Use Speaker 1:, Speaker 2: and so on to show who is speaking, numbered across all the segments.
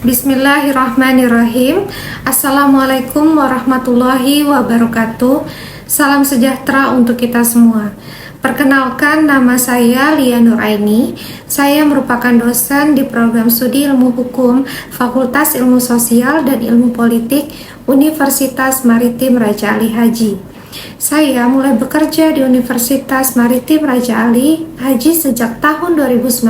Speaker 1: Bismillahirrahmanirrahim. Assalamualaikum warahmatullahi wabarakatuh. Salam sejahtera untuk kita semua. Perkenalkan, nama saya Lia Nuraini. Saya merupakan dosen di program studi Ilmu Hukum Fakultas Ilmu Sosial dan Ilmu Politik Universitas Maritim Raja Ali Haji. Saya mulai bekerja di Universitas Maritim Raja Ali Haji sejak tahun 2019.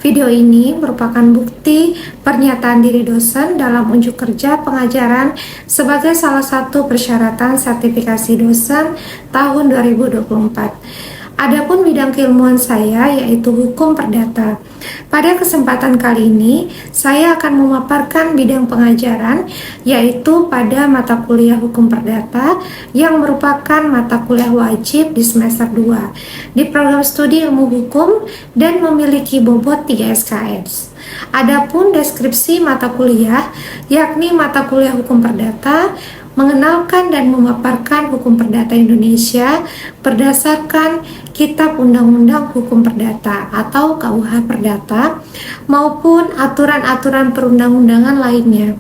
Speaker 1: Video ini merupakan bukti pernyataan diri dosen dalam unjuk kerja pengajaran sebagai salah satu persyaratan sertifikasi dosen tahun 2024. Adapun bidang keilmuan saya yaitu hukum perdata. Pada kesempatan kali ini, saya akan memaparkan bidang pengajaran yaitu pada mata kuliah hukum perdata yang merupakan mata kuliah wajib di semester 2 di program studi ilmu hukum dan memiliki bobot 3 SKS. Adapun deskripsi mata kuliah yakni mata kuliah hukum perdata mengenalkan dan memaparkan hukum perdata Indonesia berdasarkan Kitab Undang-Undang Hukum Perdata atau KUH Perdata maupun aturan-aturan perundang-undangan lainnya.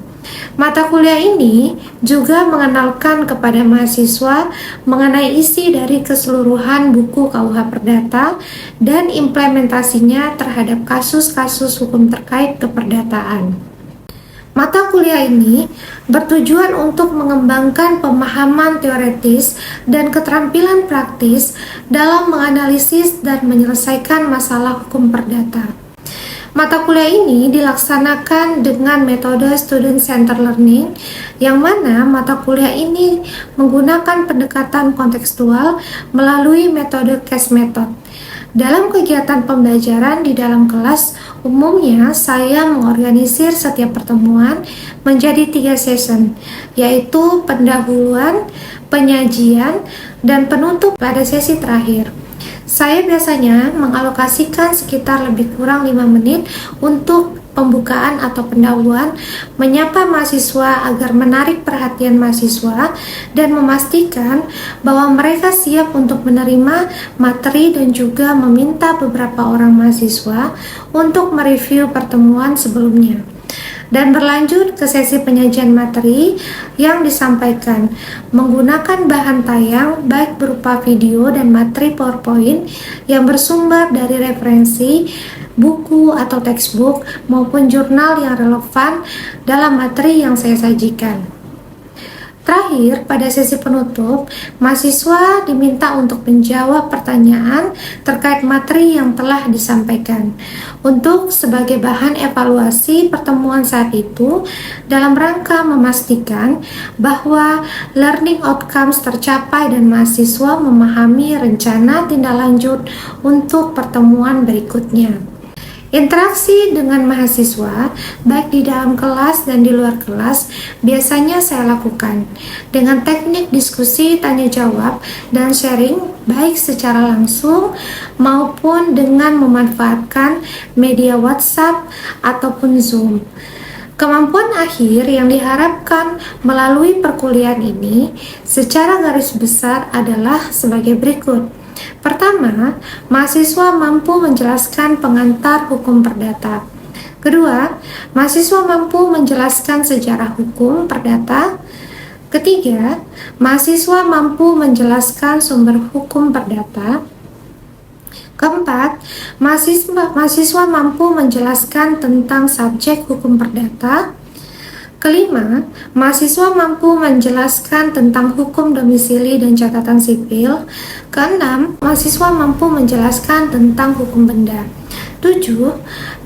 Speaker 1: Mata kuliah ini juga mengenalkan kepada mahasiswa mengenai isi dari keseluruhan buku KUH Perdata dan implementasinya terhadap kasus-kasus hukum terkait keperdataan. Mata kuliah ini bertujuan untuk mengembangkan pemahaman teoretis dan keterampilan praktis dalam menganalisis dan menyelesaikan masalah hukum perdata. Mata kuliah ini dilaksanakan dengan metode student centered learning, yang mana mata kuliah ini menggunakan pendekatan kontekstual melalui metode case method. Dalam kegiatan pembelajaran di dalam kelas, umumnya saya mengorganisir setiap pertemuan menjadi 3 session, yaitu pendahuluan, penyajian, dan penutup pada sesi terakhir. Saya biasanya mengalokasikan sekitar lebih kurang 5 menit untuk pembukaan atau pendahuluan, menyapa mahasiswa agar menarik perhatian mahasiswa dan memastikan bahwa mereka siap untuk menerima materi dan juga meminta beberapa orang mahasiswa untuk mereview pertemuan sebelumnya. Dan berlanjut ke sesi penyajian materi yang disampaikan menggunakan bahan tayang baik berupa video dan materi PowerPoint yang bersumber dari referensi, buku atau textbook maupun jurnal yang relevan dalam materi yang saya sajikan. Terakhir, pada sesi penutup, mahasiswa diminta untuk menjawab pertanyaan terkait materi yang telah disampaikan untuk sebagai bahan evaluasi pertemuan saat itu dalam rangka memastikan bahwa learning outcomes tercapai dan mahasiswa memahami rencana tindak lanjut untuk pertemuan berikutnya. Interaksi dengan mahasiswa, baik di dalam kelas dan di luar kelas, biasanya saya lakukan dengan teknik diskusi, tanya jawab, dan sharing, baik secara langsung maupun dengan memanfaatkan media WhatsApp ataupun Zoom. Kemampuan akhir yang diharapkan melalui perkuliahan ini secara garis besar adalah sebagai berikut. Pertama, mahasiswa mampu menjelaskan pengantar hukum perdata. Kedua, mahasiswa mampu menjelaskan sejarah hukum perdata. Ketiga, mahasiswa mampu menjelaskan sumber hukum perdata. Keempat, mahasiswa mampu menjelaskan tentang subjek hukum perdata. Kelima, mahasiswa mampu menjelaskan tentang hukum domisili dan catatan sipil. Keenam, mahasiswa mampu menjelaskan tentang hukum benda. 7.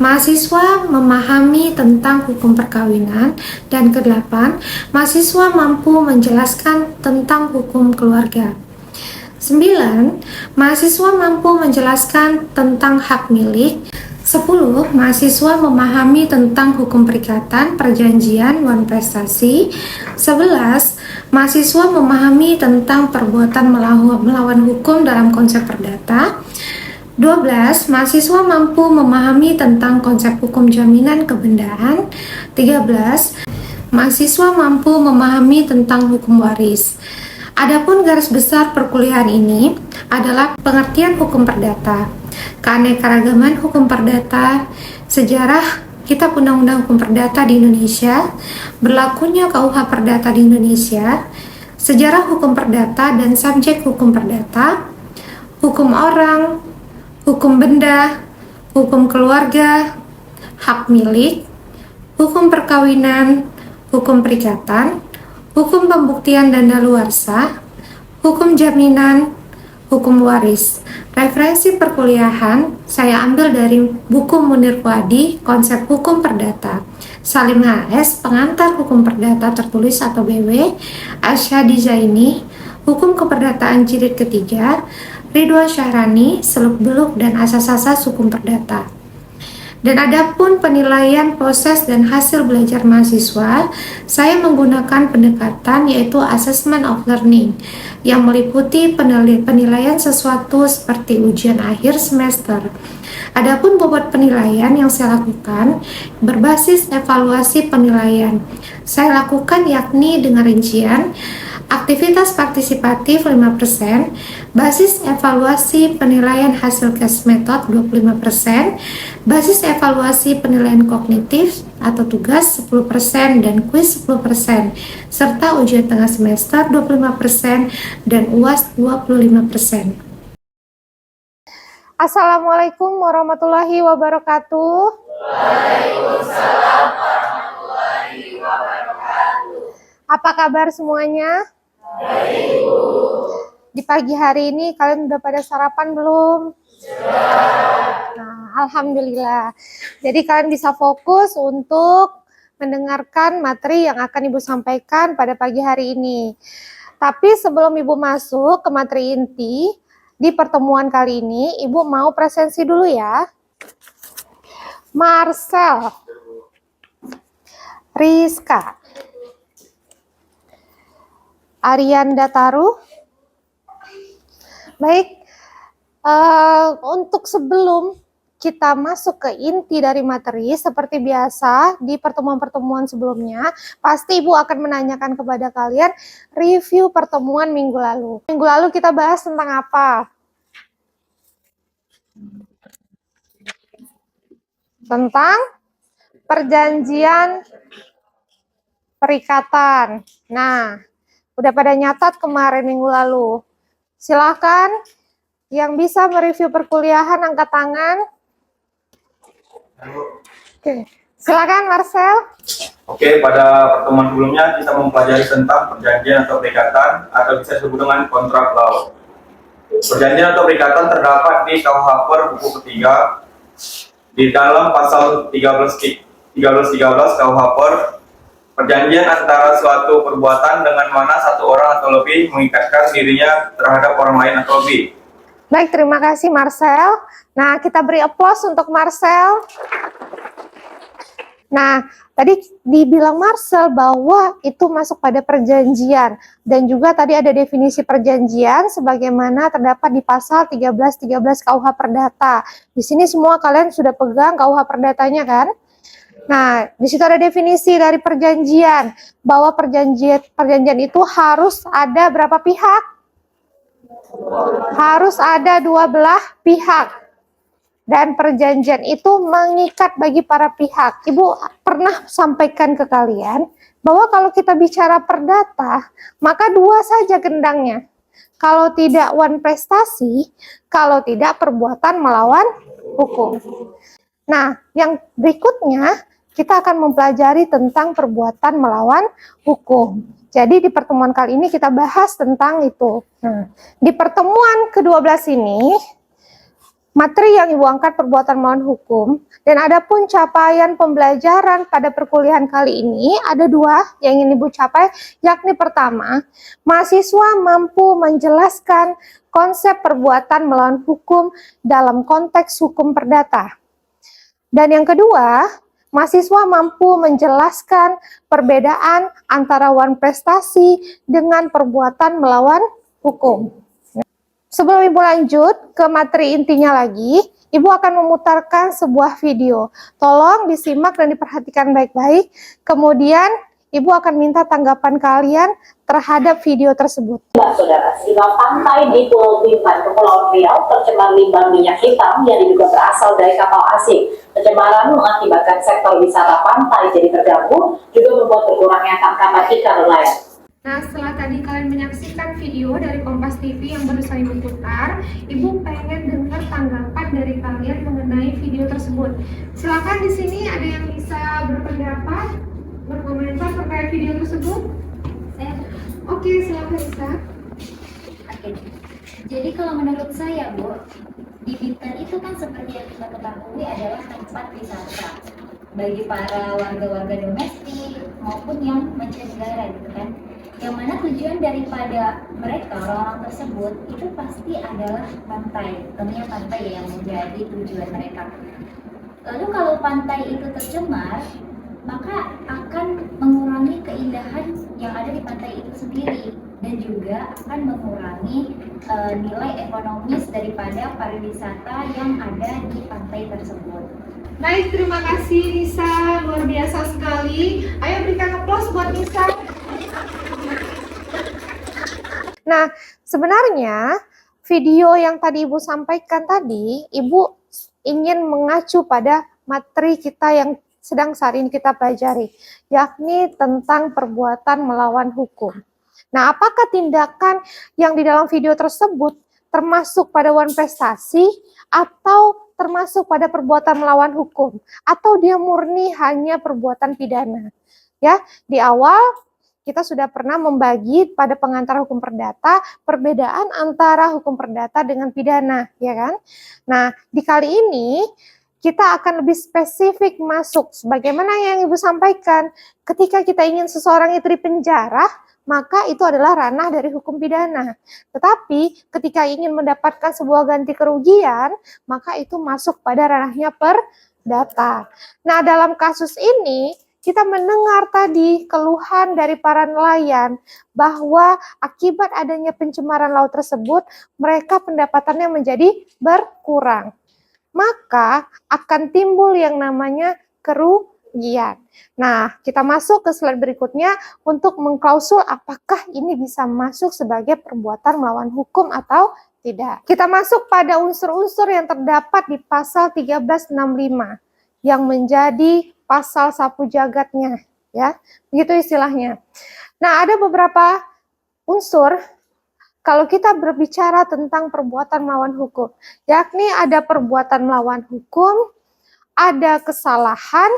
Speaker 1: Mahasiswa memahami tentang hukum perkawinan. Dan ke-8, mahasiswa mampu menjelaskan tentang hukum keluarga. 9. Mahasiswa mampu menjelaskan tentang hak milik. 10. Mahasiswa memahami tentang hukum perikatan, perjanjian, wan prestasi. 11. Mahasiswa memahami tentang perbuatan melawan hukum dalam konsep perdata. 12. Mahasiswa mampu memahami tentang konsep hukum jaminan kebendaan. 13. Mahasiswa mampu memahami tentang hukum waris. Adapun garis besar perkuliahan ini adalah pengertian hukum perdata, keanekaragaman hukum perdata, sejarah Kitab Undang-Undang Hukum Perdata di Indonesia, berlakunya KUH Perdata di Indonesia, sejarah hukum perdata dan subjek hukum perdata, hukum orang, hukum benda, hukum keluarga, hak milik, hukum perkawinan, hukum perikatan, hukum pembuktian dan daluarsa, hukum jaminan, hukum waris. Referensi perkuliahan saya ambil dari buku Munir Fuadi, Konsep Hukum Perdata. Salim HS, Pengantar Hukum Perdata Tertulis atau BW. Asyadi Zaini, Hukum Keperdataan Jilid ketiga. Ridwan Syahrani, Seluk-Beluk dan Asas-asas Hukum Perdata. Dan adapun penilaian proses dan hasil belajar mahasiswa, saya menggunakan pendekatan yaitu assessment of learning yang meliputi penilaian sesuatu seperti ujian akhir semester. Adapun bobot penilaian yang saya lakukan berbasis evaluasi penilaian. Saya lakukan yakni dengan rincian aktivitas partisipatif 5%, basis evaluasi penilaian hasil case method 25%, basis evaluasi penilaian kognitif atau tugas 10% dan kuis 10%, serta ujian tengah semester 25% dan UAS 25%. Assalamualaikum warahmatullahi wabarakatuh. Waalaikumsalam warahmatullahi wabarakatuh. Apa kabar semuanya? Baik, Bu. Di pagi hari ini kalian udah pada sarapan belum? Sudah. Nah, alhamdulillah. Jadi kalian bisa fokus untuk mendengarkan materi yang akan Ibu sampaikan pada pagi hari ini. Tapi sebelum Ibu masuk ke materi inti, di pertemuan kali ini Ibu mau presensi dulu ya. Marcel, Rizka, Arianda Taru. Baik, untuk sebelum kita masuk ke inti dari materi, seperti biasa di pertemuan-pertemuan sebelumnya, pasti Ibu akan menanyakan kepada kalian review pertemuan minggu lalu. Minggu lalu kita bahas tentang apa? Tentang perjanjian perikatan. Nah, udah pada nyatat kemarin minggu lalu. Silahkan yang bisa mereview perkuliahan angkat tangan. Oke, silakan Marcel.
Speaker 2: Oke, pada pertemuan sebelumnya kita mempelajari tentang perjanjian atau perikatan atau bisa disebut dengan kontrak law. Perjanjian atau perikatan terdapat di KUH Per buku ketiga di dalam pasal 1313 KUH Per. Perjanjian antara suatu perbuatan dengan mana satu orang atau lebih mengikatkan dirinya terhadap orang lain atau lebih.
Speaker 1: Baik, terima kasih Marcel. Nah, kita beri applause untuk Marcel. Nah, tadi dibilang Marcel bahwa itu masuk pada perjanjian. Dan juga tadi ada definisi perjanjian sebagaimana terdapat di pasal 1313 KUH Perdata. Di sini semua kalian sudah pegang KUH Perdatanya kan? Nah, di situ ada definisi dari perjanjian, bahwa perjanjian itu harus ada berapa pihak? Harus ada dua belah pihak. Dan perjanjian itu mengikat bagi para pihak. Ibu pernah sampaikan ke kalian bahwa kalau kita bicara perdata, maka dua saja gendangnya. Kalau tidak wan prestasi, kalau tidak perbuatan melawan hukum. Nah, yang berikutnya kita akan mempelajari tentang perbuatan melawan hukum. Jadi di pertemuan kali ini kita bahas tentang itu. Nah, di pertemuan ke-12 ini, materi yang Ibu angkat perbuatan melawan hukum, dan adapun capaian pembelajaran pada perkuliahan kali ini, ada dua yang ingin Ibu capai, yakni pertama, mahasiswa mampu menjelaskan konsep perbuatan melawan hukum dalam konteks hukum perdata. Dan yang kedua, mahasiswa mampu menjelaskan perbedaan antara wan prestasi dengan perbuatan melawan hukum. Sebelum Ibu lanjut ke materi intinya lagi, Ibu akan memutarkan sebuah video. Tolong disimak dan diperhatikan baik-baik. Kemudian Ibu akan minta tanggapan kalian terhadap video tersebut.
Speaker 3: Saudara, limbah pantai di Pulau Bintan, Kepulauan Riau tercemar limbah minyak hitam yang diduga berasal dari kapal asing. Pencemaran mengakibatkan sektor wisata pantai jadi terganggu, juga membuat berkurangnya tangkapan ikan nelayan.
Speaker 1: Nah, setelah tadi kalian menyaksikan video dari Kompas TV yang baru saya putar, Ibu pengen dengar tanggapan dari kalian mengenai video tersebut. Silakan di sini ada yang bisa berpendapat, berkomentar terkait video tersebut. Oke, silakan Isa.
Speaker 4: Oke. Jadi kalau menurut saya, Bu, di Bintan itu kan seperti yang kita ketahui adalah tempat wisata bagi para warga-warga domestik maupun yang mancanegara gitu kan. Yang mana tujuan daripada mereka orang-orang tersebut itu pasti adalah pantai. Tentunya pantai yang menjadi tujuan mereka. Lalu kalau pantai itu tercemar, maka akan mengurangi keindahan yang ada di pantai itu sendiri dan juga akan mengurangi nilai ekonomis daripada pariwisata yang ada di pantai tersebut.
Speaker 1: Baik, terima kasih Nisa, luar biasa sekali. Ayo berikan aplaus buat Nisa. Nah, sebenarnya video yang tadi Ibu sampaikan tadi, Ibu ingin mengacu pada materi kita yang sedang saat ini kita pelajari, yakni tentang perbuatan melawan hukum. Nah, apakah tindakan yang di dalam video tersebut termasuk pada prestasi atau termasuk pada perbuatan melawan hukum, atau dia murni hanya perbuatan pidana? Ya, di awal kita sudah pernah membagi pada pengantar hukum perdata perbedaan antara hukum perdata dengan pidana, ya kan? Nah, di kali ini kita akan lebih spesifik masuk sebagaimana yang Ibu sampaikan. Ketika kita ingin seseorang itu dipenjara, maka itu adalah ranah dari hukum pidana. Tetapi ketika ingin mendapatkan sebuah ganti kerugian, maka itu masuk pada ranahnya perdata. Nah, dalam kasus ini kita mendengar tadi keluhan dari para nelayan bahwa akibat adanya pencemaran laut tersebut, mereka pendapatannya menjadi berkurang. Maka akan timbul yang namanya kerugian. Nah, kita masuk ke slide berikutnya untuk mengklausul apakah ini bisa masuk sebagai perbuatan melawan hukum atau tidak. Kita masuk pada unsur-unsur yang terdapat di pasal 1365 yang menjadi pasal sapu jagatnya, ya, begitu istilahnya. Nah, ada beberapa unsur kalau kita berbicara tentang perbuatan melawan hukum, yakni ada perbuatan melawan hukum, ada kesalahan,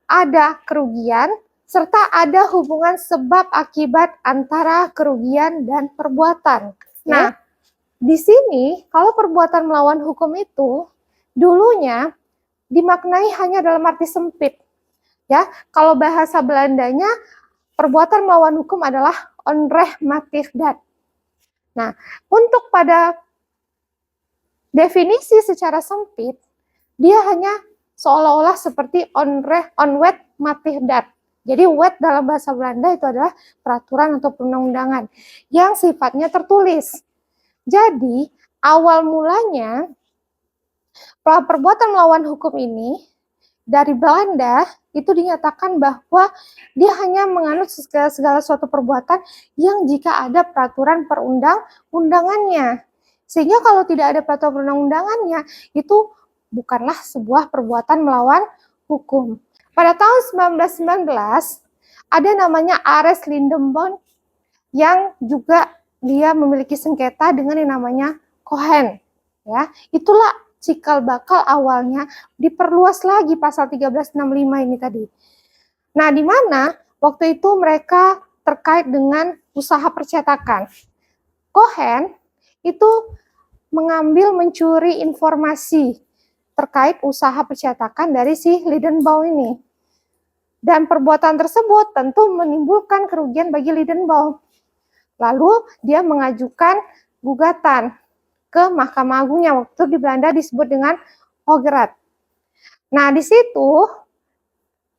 Speaker 1: ada kerugian, serta ada hubungan sebab akibat antara kerugian dan perbuatan. Nah, di sini kalau perbuatan melawan hukum itu dulunya dimaknai hanya dalam arti sempit. Ya, kalau bahasa Belandanya perbuatan melawan hukum adalah onrechtmatigheid. Nah, untuk pada definisi secara sempit, dia hanya seolah-olah seperti onwetmatigheid. Jadi wet dalam bahasa Belanda itu adalah peraturan atau perundang-undangan yang sifatnya tertulis. Jadi, awal mulanya perbuatan melawan hukum ini dari Belanda itu dinyatakan bahwa dia hanya menganut segala suatu perbuatan yang jika ada peraturan perundang-undangannya. Sehingga kalau tidak ada peraturan perundang-undangannya, itu bukanlah sebuah perbuatan melawan hukum. Pada tahun 1919, ada namanya Arrest Lindenbaum yang juga dia memiliki sengketa dengan yang namanya Cohen. Ya, itulah cikal bakal awalnya diperluas lagi pasal 1365 ini tadi. Nah, di mana waktu itu mereka terkait dengan usaha percetakan. Cohen itu mencuri informasi terkait usaha percetakan dari si Lindenbaum ini. Dan perbuatan tersebut tentu menimbulkan kerugian bagi Lindenbaum. Lalu dia mengajukan gugatan ke Mahkamah Agungnya, waktu di Belanda disebut dengan Hooggerat. Nah, di situ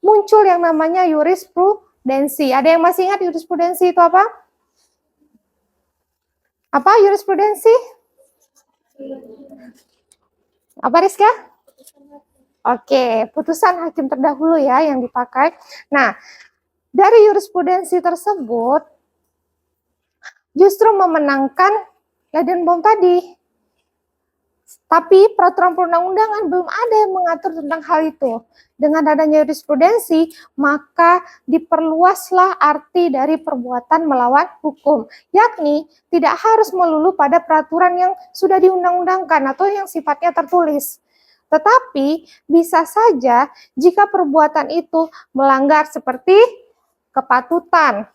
Speaker 1: muncul yang namanya jurisprudensi. Ada yang masih ingat jurisprudensi itu apa? Apa jurisprudensi? Apa, Rizka? Oke, putusan hakim terdahulu ya yang dipakai. Nah, dari jurisprudensi tersebut justru memenangkan Lindenbaum tadi. Tapi peraturan perundang-undangan belum ada yang mengatur tentang hal itu. Dengan adanya jurisprudensi, maka diperluaslah arti dari perbuatan melawan hukum, yakni tidak harus melulu pada peraturan yang sudah diundang-undangkan atau yang sifatnya tertulis. Tetapi bisa saja jika perbuatan itu melanggar seperti kepatutan,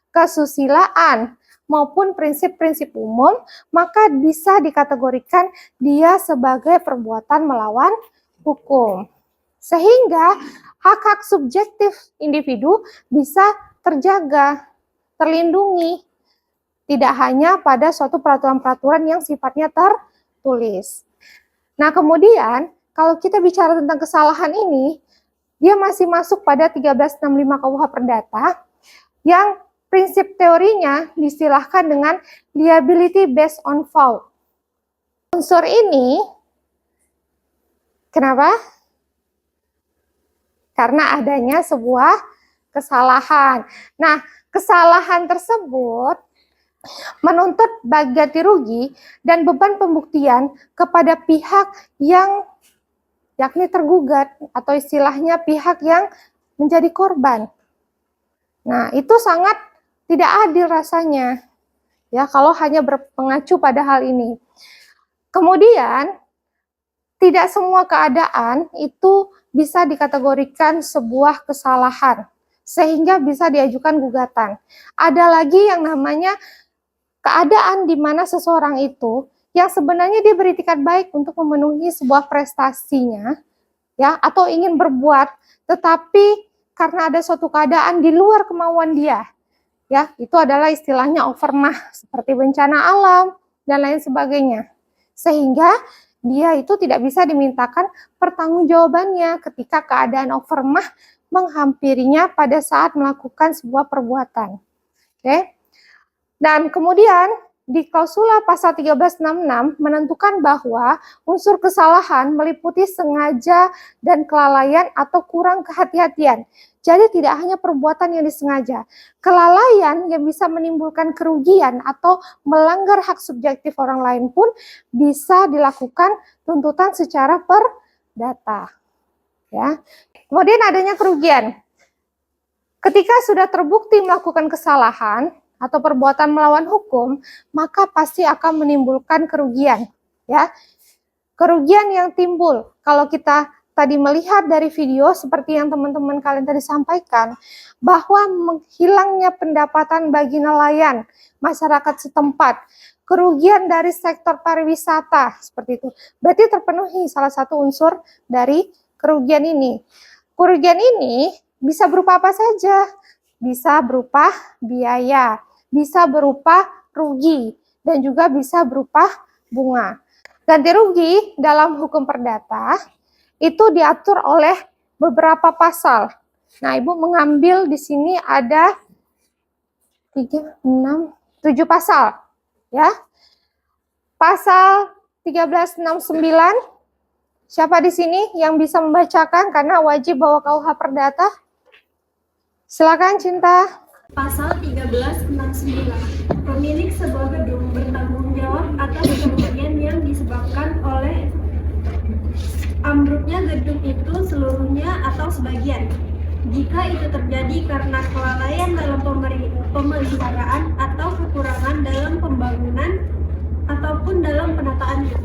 Speaker 1: kesusilaan, maupun prinsip-prinsip umum, maka bisa dikategorikan dia sebagai perbuatan melawan hukum. Sehingga hak-hak subjektif individu bisa terjaga, terlindungi, tidak hanya pada suatu peraturan-peraturan yang sifatnya tertulis. Nah, kemudian kalau kita bicara tentang kesalahan ini, dia masih masuk pada 1365 KUH Perdata yang prinsip teorinya distilahkan dengan liability based on fault. Unsur ini, kenapa? Karena adanya sebuah kesalahan. Nah, kesalahan tersebut menuntut bagi ganti rugi dan beban pembuktian kepada pihak yang yakni tergugat atau istilahnya pihak yang menjadi korban. Nah, itu sangat tidak adil rasanya ya kalau hanya mengacu pada hal ini. Kemudian tidak semua keadaan itu bisa dikategorikan sebuah kesalahan sehingga bisa diajukan gugatan. Ada lagi yang namanya keadaan di mana seseorang itu yang sebenarnya dia beritikat baik untuk memenuhi sebuah prestasinya ya atau ingin berbuat, tetapi karena ada suatu keadaan di luar kemauan dia ya, itu adalah istilahnya overmah seperti bencana alam dan lain sebagainya, sehingga dia itu tidak bisa dimintakan pertanggungjawabannya ketika keadaan overmah menghampirinya pada saat melakukan sebuah perbuatan. Oke. Dan kemudian di klausula pasal 1366 menentukan bahwa unsur kesalahan meliputi sengaja dan kelalaian atau kurang kehati-hatian. Jadi tidak hanya perbuatan yang disengaja, kelalaian yang bisa menimbulkan kerugian atau melanggar hak subjektif orang lain pun bisa dilakukan tuntutan secara perdata. Ya. Kemudian adanya kerugian. Ketika sudah terbukti melakukan kesalahan atau perbuatan melawan hukum, maka pasti akan menimbulkan kerugian. Ya. Kerugian yang timbul kalau kita tadi melihat dari video seperti yang teman-teman kalian tadi sampaikan, bahwa menghilangnya pendapatan bagi nelayan, masyarakat setempat, kerugian dari sektor pariwisata, seperti itu. Berarti terpenuhi salah satu unsur dari kerugian ini. Kerugian ini bisa berupa apa saja? Bisa berupa biaya, bisa berupa rugi, dan juga bisa berupa bunga. Ganti rugi dalam hukum perdata itu diatur oleh beberapa pasal. Nah, Ibu mengambil di sini ada 3, 6, 7 pasal. Ya. Pasal 1369, siapa di sini yang bisa membacakan karena wajib bawa KUH Perdata? Silakan Cinta.
Speaker 5: Pasal 1369, pemilik sebuah gedung bertanggung jawab atas kerugian yang disebabkan oleh ambruknya gedung itu seluruhnya atau sebagian. Jika itu terjadi karena kelalaian dalam pemeliharaan atau kekurangan dalam pembangunan ataupun dalam penataannya.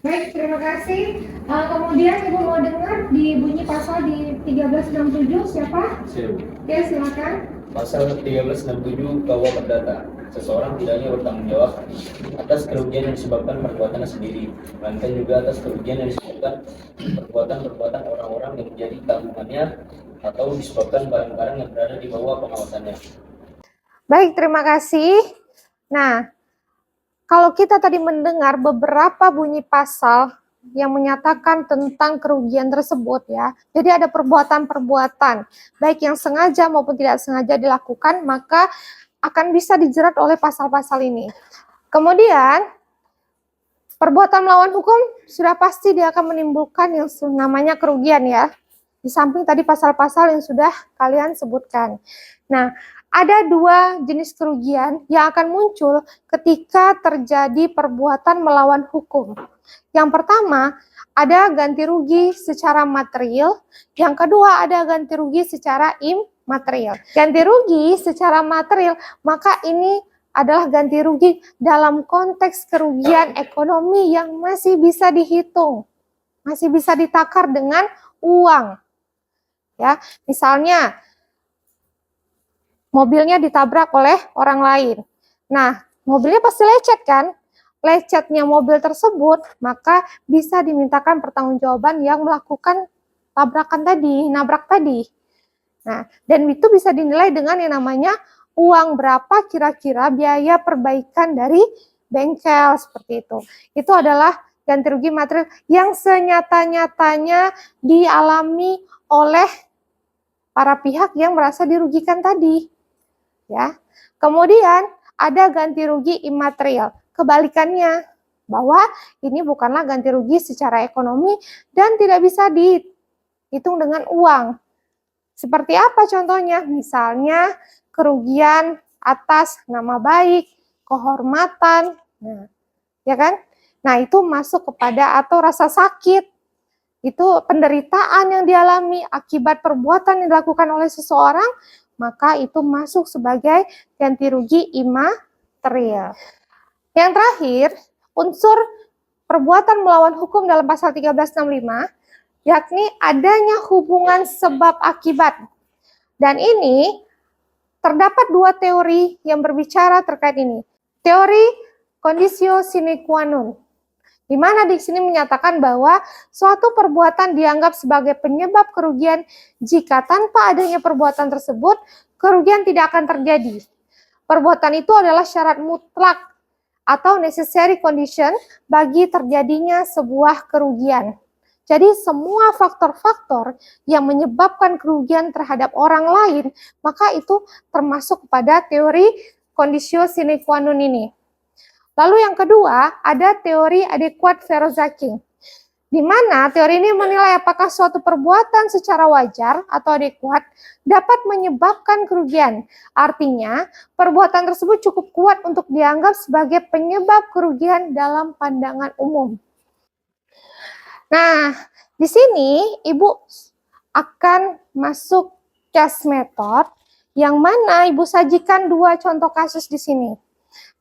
Speaker 1: Baik, terima kasih. Kemudian Ibu mau dengar di bunyi pasal di 1367 siapa? Oke, silakan.
Speaker 6: Pasal 1367 KUH Perdata, seseorang tidak hanya bertanggung jawab atas kerugian yang disebabkan perbuatannya sendiri, melainkan juga atas kerugian yang disebabkan perbuatan-perbuatan orang-orang yang menjadi tanggungannya atau disebabkan barang-barang yang berada di bawah pengawasannya.
Speaker 1: Baik, terima kasih. Nah, kalau kita tadi mendengar beberapa bunyi pasal yang menyatakan tentang kerugian tersebut ya. Jadi ada perbuatan-perbuatan baik yang sengaja maupun tidak sengaja dilakukan, maka akan bisa dijerat oleh pasal-pasal ini. Kemudian perbuatan melawan hukum sudah pasti dia akan menimbulkan yang namanya kerugian ya. Di samping tadi pasal-pasal yang sudah kalian sebutkan. Nah, ada dua jenis kerugian yang akan muncul ketika terjadi perbuatan melawan hukum. Yang pertama, ada ganti rugi secara material. Yang kedua, ada ganti rugi secara immaterial. Ganti rugi secara material, maka ini adalah ganti rugi dalam konteks kerugian ekonomi yang masih bisa dihitung, masih bisa ditakar dengan uang. Ya, misalnya mobilnya ditabrak oleh orang lain. Nah, mobilnya pasti lecet kan? Lecetnya mobil tersebut, maka bisa dimintakan pertanggungjawaban yang melakukan tabrakan tadi, nabrak tadi. Nah, dan itu bisa dinilai dengan yang namanya uang berapa kira-kira biaya perbaikan dari bengkel, seperti itu. Itu adalah ganti rugi material yang senyata-nyatanya dialami oleh para pihak yang merasa dirugikan tadi. Ya. Kemudian ada ganti rugi imaterial. Kebalikannya, bahwa ini bukanlah ganti rugi secara ekonomi dan tidak bisa dihitung dengan uang. Seperti apa contohnya? Misalnya kerugian atas nama baik, kehormatan, nah, ya kan? Nah, itu masuk kepada atau rasa sakit. Itu penderitaan yang dialami akibat perbuatan yang dilakukan oleh seseorang, maka itu masuk sebagai ganti rugi imaterial. Yang terakhir, unsur perbuatan melawan hukum dalam pasal 1365, yakni adanya hubungan sebab akibat. Dan ini terdapat dua teori yang berbicara terkait ini. Teori conditio sine qua non, di mana di sini menyatakan bahwa suatu perbuatan dianggap sebagai penyebab kerugian jika tanpa adanya perbuatan tersebut, kerugian tidak akan terjadi. Perbuatan itu adalah syarat mutlak atau necessary condition bagi terjadinya sebuah kerugian. Jadi semua faktor-faktor yang menyebabkan kerugian terhadap orang lain, maka itu termasuk pada teori conditio sine qua non ini. Lalu yang kedua, ada teori adequate Veroszacking, di mana teori ini menilai apakah suatu perbuatan secara wajar atau adekuat dapat menyebabkan kerugian. Artinya, perbuatan tersebut cukup kuat untuk dianggap sebagai penyebab kerugian dalam pandangan umum. Nah, di sini Ibu akan masuk case method yang mana Ibu sajikan dua contoh kasus di sini.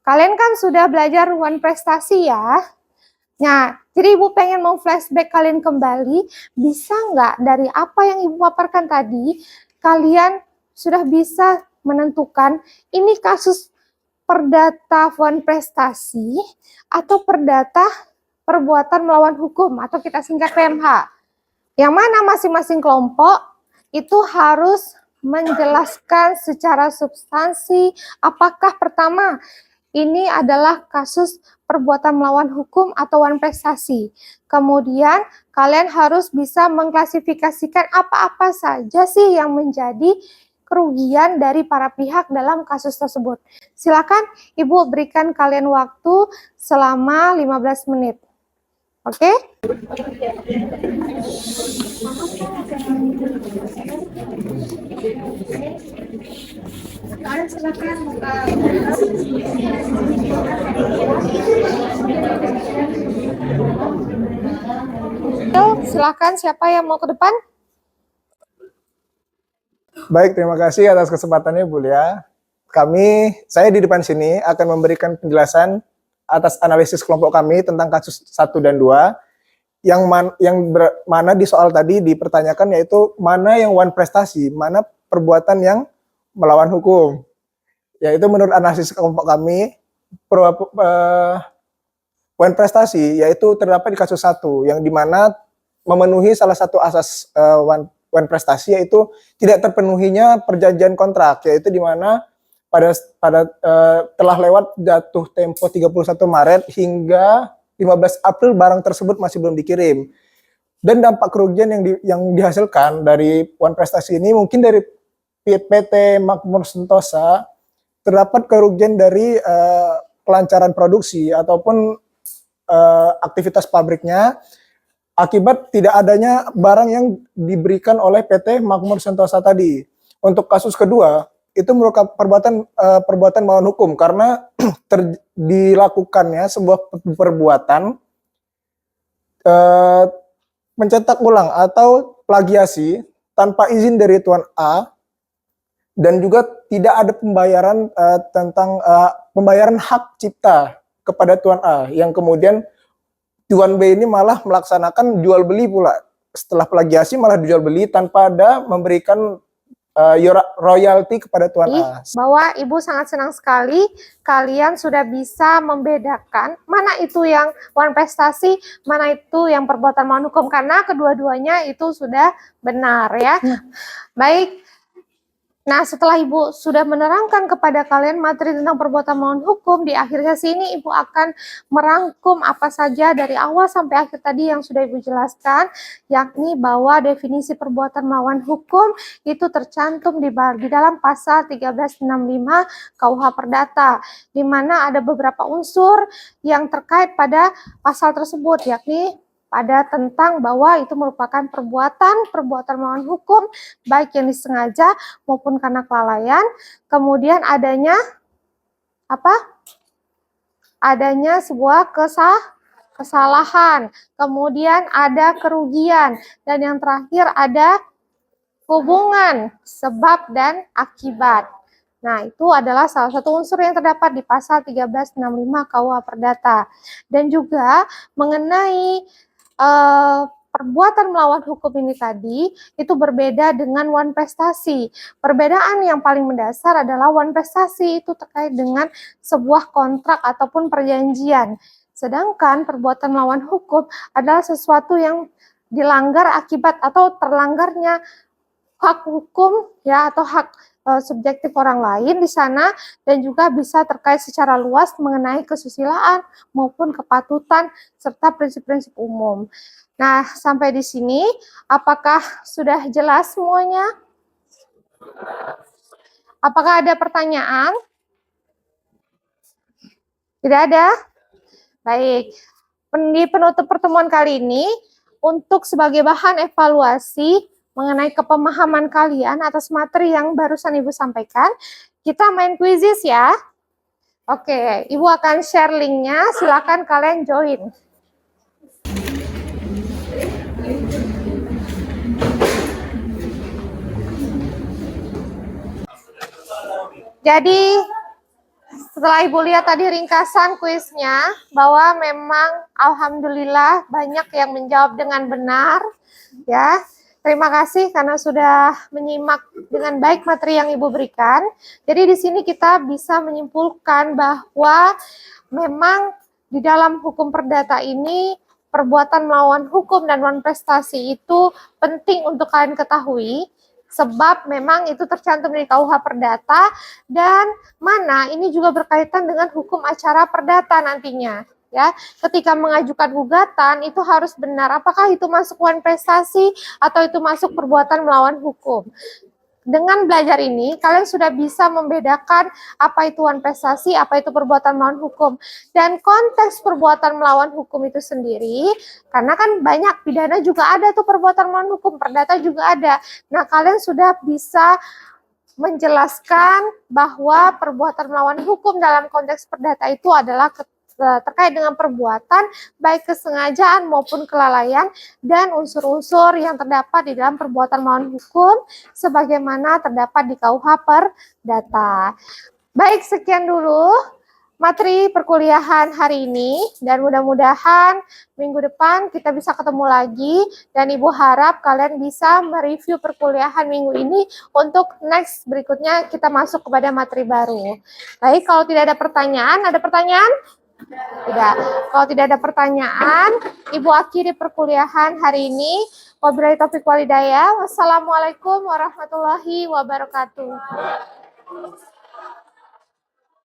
Speaker 1: Kalian kan sudah belajar one prestasi ya. Nah, jadi Ibu pengen mau flashback kalian kembali, bisa nggak dari apa yang Ibu paparkan tadi, kalian sudah bisa menentukan ini kasus perdata one prestasi atau perdata perbuatan melawan hukum atau kita singkat PMH. Yang mana masing-masing kelompok itu harus menjelaskan secara substansi apakah pertama ini adalah kasus perbuatan melawan hukum atau one prestasi. Kemudian kalian harus bisa mengklasifikasikan apa-apa saja sih yang menjadi kerugian dari para pihak dalam kasus tersebut. Silakan Ibu berikan kalian waktu selama 15 menit. Oke? Silakan buka. Silakan siapa yang mau ke depan?
Speaker 7: Baik, terima kasih atas kesempatannya Bu Lia. Saya di depan sini akan memberikan penjelasan atas analisis kelompok kami tentang kasus 1 dan 2 mana di soal tadi dipertanyakan yaitu mana yang one prestasi, mana perbuatan yang melawan hukum. Yaitu menurut analisis kelompok kami one prestasi yaitu terdapat di kasus 1 yang dimana memenuhi salah satu asas one prestasi yaitu tidak terpenuhinya perjanjian kontrak, yaitu dimana telah lewat jatuh tempo 31 Maret hingga 15 April barang tersebut masih belum dikirim. Dan dampak kerugian yang dihasilkan dari one prestasi ini mungkin dari PT Makmur Sentosa terdapat kerugian dari kelancaran produksi ataupun aktivitas pabriknya akibat tidak adanya barang yang diberikan oleh PT Makmur Sentosa tadi. Untuk kasus kedua, itu merupakan perbuatan melawan hukum karena dilakukannya sebuah perbuatan mencetak ulang atau plagiasi tanpa izin dari Tuan A, dan juga tidak ada pembayaran tentang pembayaran hak cipta kepada Tuan A, yang kemudian Tuan B ini malah melaksanakan jual beli pula. Setelah plagiasi malah dijual beli tanpa ada memberikan royalti kepada Tuan A.
Speaker 1: Bahwa Ibu sangat senang sekali kalian sudah bisa membedakan mana itu yang wan prestasi, mana itu yang perbuatan melawan hukum, karena kedua-duanya itu sudah benar ya. Baik. Nah, setelah Ibu sudah menerangkan kepada kalian materi tentang perbuatan melawan hukum, di akhir sesi ini Ibu akan merangkum apa saja dari awal sampai akhir tadi yang sudah Ibu jelaskan, yakni bahwa definisi perbuatan melawan hukum itu tercantum di dalam pasal 1365 KUH Perdata, di mana ada beberapa unsur yang terkait pada pasal tersebut, yakni pada tentang bahwa itu merupakan perbuatan melawan hukum, baik yang disengaja maupun karena kelalaian. Kemudian adanya apa? Adanya sebuah kesalahan. Kemudian ada kerugian. Dan yang terakhir ada hubungan sebab dan akibat. Nah, itu adalah salah satu unsur yang terdapat di pasal 1365 KUH Perdata. Dan juga mengenai perbuatan melawan hukum ini tadi itu berbeda dengan wan prestasi. Perbedaan yang paling mendasar adalah wan prestasi itu terkait dengan sebuah kontrak ataupun perjanjian. Sedangkan perbuatan melawan hukum adalah sesuatu yang dilanggar akibat atau terlanggarnya hak hukum ya, atau hak subjektif orang lain di sana, dan juga bisa terkait secara luas mengenai kesusilaan maupun kepatutan serta prinsip-prinsip umum. Nah, sampai di sini apakah sudah jelas semuanya? Apakah ada pertanyaan? Tidak ada? Baik. Di penutup pertemuan kali ini, untuk sebagai bahan evaluasi mengenai kepemahaman kalian atas materi yang barusan Ibu sampaikan, kita main quizzes ya. Oke, Ibu akan share linknya, silakan kalian join. Jadi, setelah Ibu lihat tadi ringkasan kuisnya, bahwa memang alhamdulillah banyak yang menjawab dengan benar, ya. Terima kasih karena sudah menyimak dengan baik materi yang Ibu berikan. Jadi di sini kita bisa menyimpulkan bahwa memang di dalam hukum perdata ini perbuatan melawan hukum dan wan prestasi itu penting untuk kalian ketahui, sebab memang itu tercantum di KUH Perdata, dan mana ini juga berkaitan dengan hukum acara perdata nantinya. Ya, ketika mengajukan gugatan itu harus benar apakah itu masuk wan prestasi atau itu masuk perbuatan melawan hukum. Dengan belajar ini, kalian sudah bisa membedakan apa itu wan prestasi, apa itu perbuatan melawan hukum. Dan konteks perbuatan melawan hukum itu sendiri, karena kan banyak pidana juga ada tuh perbuatan melawan hukum, perdata juga ada. Nah, kalian sudah bisa menjelaskan bahwa perbuatan melawan hukum dalam konteks perdata itu adalah terkait dengan perbuatan baik kesengajaan maupun kelalaian dan unsur-unsur yang terdapat di dalam perbuatan melawan hukum sebagaimana terdapat di KUH Perdata. Baik, sekian dulu materi perkuliahan hari ini, dan mudah-mudahan minggu depan kita bisa ketemu lagi, dan Ibu harap kalian bisa mereview perkuliahan minggu ini untuk next berikutnya kita masuk kepada materi baru. Baik, kalau tidak ada pertanyaan, ada pertanyaan? Tidak. Kalau tidak ada pertanyaan, Ibu akhiri perkuliahan hari ini. Wabillahi taufiq wal hidayah. Wassalamualaikum warahmatullahi wabarakatuh.